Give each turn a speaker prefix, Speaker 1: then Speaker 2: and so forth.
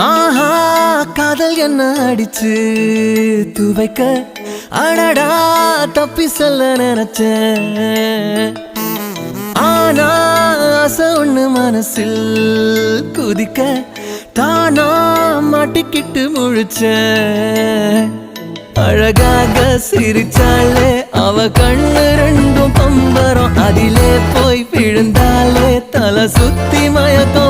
Speaker 1: ஆஹா காதல் என்ன அடிச்சு துவைக்க அடடா தப்பி சொல்ல நினைச்சேன். ஆனா ஆசை ஒண்ணு மனசில் குதிக்க தானா மாட்டிக்கிட்டு முழிச்சேன். அழகாக சிரிச்சாலே அவ கண்ணு ரெண்டும் பம்பரம், அதிலே போய் விழுந்தாலே தலை சுத்தி மயக்கம்